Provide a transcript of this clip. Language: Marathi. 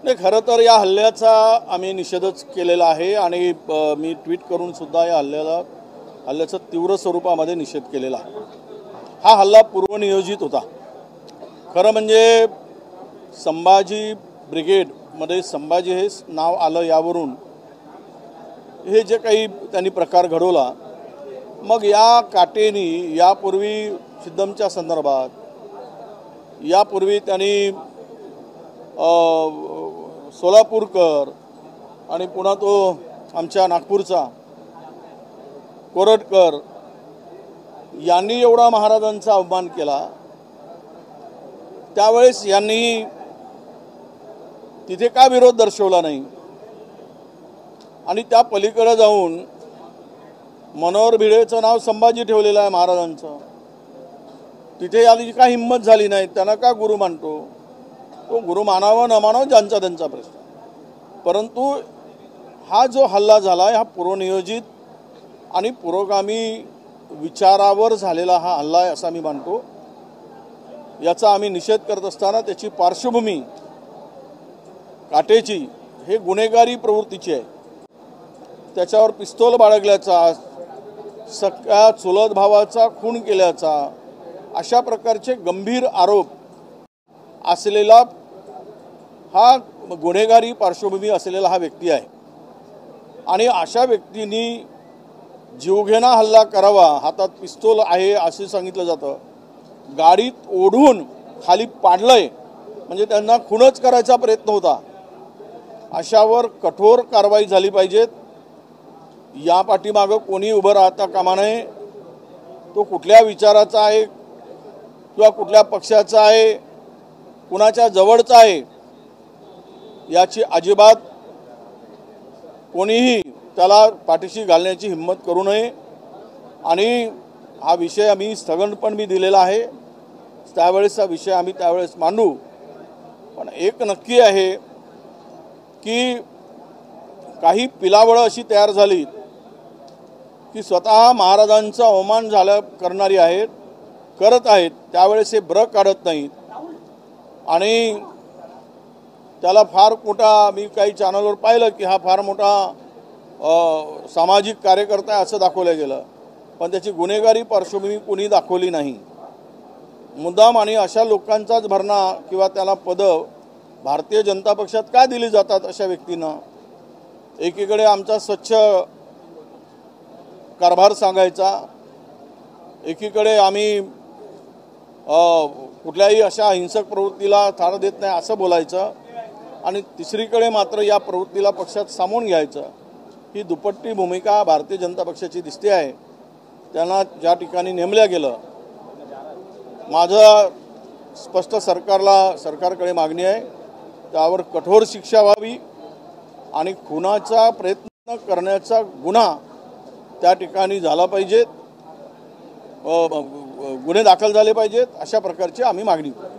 नाही, खरं तर या हल्ल्याचा आम्ही निषेधच केलेला आहे आणि मी ट्विट करून सुद्धा या हल्ल्याचा तीव्र स्वरूपामध्ये निषेध केलेला आहे। हा हल्ला पूर्वनियोजित होता। खरं म्हणजे संभाजी ब्रिगेडमध्ये संभाजी हे नाव आलं यावरून हे जे काही त्यांनी प्रकार घडवला, मग या काटेनी यापूर्वी सिद्धमच्या संदर्भात यापूर्वी त्यांनी सोलापूरकर आणि पुन्हा तो आमच्या नागपूरचा कोरटकर यांनी एवढा महाराजांचा अपमान केला। त्यावेळेस यांनी तिथे का विरोध दर्शवला नाही आणि त्या पलीकडे जाऊन मनोहर भिडेचं नाव संभाजी ठेवलेलं आहे महाराजांचं, तिथे याची का हिंमत झाली नाही? त्यांना का गुरु मानतो? तो गुरु मानावा न मानावा ज्यांचा त्यांचा प्रश्न, परंतु हा जो हल्ला झाला हा पूर्वनियोजित आणि पुरोगामी विचारावर झालेला हा हल्ला आहे असा मी मानतो। याचा आम्ही निषेध करत असताना त्याची पार्श्वभूमी काटेची हे गुन्हेगारी प्रवृत्तीची आहे। त्याच्यावर पिस्तूल बाळगल्याचा, सख्या चुलत भावाचा खून केल्याचा अशा प्रकारचे गंभीर आरोप असलेला हा गुन्हेगारी पार्श्वभूमी असलेला हा व्यक्ती आहे आणि अशा व्यक्तींनी जीवघेणा हल्ला करावा, हातात पिस्तूल आहे असे सांगितलं जातं, गाडीत ओढून खाली पाडलंय म्हणजे त्यांना खूनच करायचा प्रयत्न होता। अशावर कठोर कारवाई झाली पाहिजे। या पाठीमागं कोणी उभं राहता कामा नये। तो कुठल्या विचाराचा आहे किंवा कुठल्या पक्षाचा आहे, कुणाच्या जवळचा आहे याची अजिबात कोणीही त्याला पाठीशी घालण्याची हिम्मत करू नये। आणि हा विषय आम्ही स्थगन पण मी दिलेला आहे, त्यावेळेसचा विषय आम्ही त्यावेळेस मांडू। पण एक नक्की आहे की काही पिलावळं अशी तयार झाली की स्वतः महाराजांचा अवमान करणारी आहेत, करत आहेत, त्यावेळेस हे ब्र काढत नाहीत आणि त्याला फार मोठा, मी काही चॅनलवर पाहिलं की हा फार मोठा सामाजिक कार्यकर्ता आहे असं दाखवलं गेलं, पण त्याची गुन्हेगारी पार्श्वभूमी कोणी दाखवली नाही। मुद्दाम आणि अशा लोकांचाच भरणा किंवा त्याला पदं भारतीय जनता पक्षात का दिली जातात अशा व्यक्तींना? एकीकडे आमचा स्वच्छ कारभार सांगायचा, एकीकडे आम्ही कुठल्याही अशा हिंसक प्रवृत्तीला थारा देत नाही असं बोलायचं आणि तिसरीकडे मात्र या प्रवृत्तीला पक्षात सामावून घ्यायचं। ही दुपट्टी भूमिका भारतीय जनता पक्षाची दिसते आहे। त्यांना ज्या ठिकाणी नेमल्या गेलं, माझं स्पष्ट सरकारकडे मागणी आहे, त्यावर कठोर शिक्षा व्हावी आणि खुनाचा प्रयत्न करण्याचा गुन्हा त्या ठिकाणी झाला पाहिजे, गुन्हे दाखल झाले पाहिजेत, अशा प्रकारची आम्ही मागणी करू।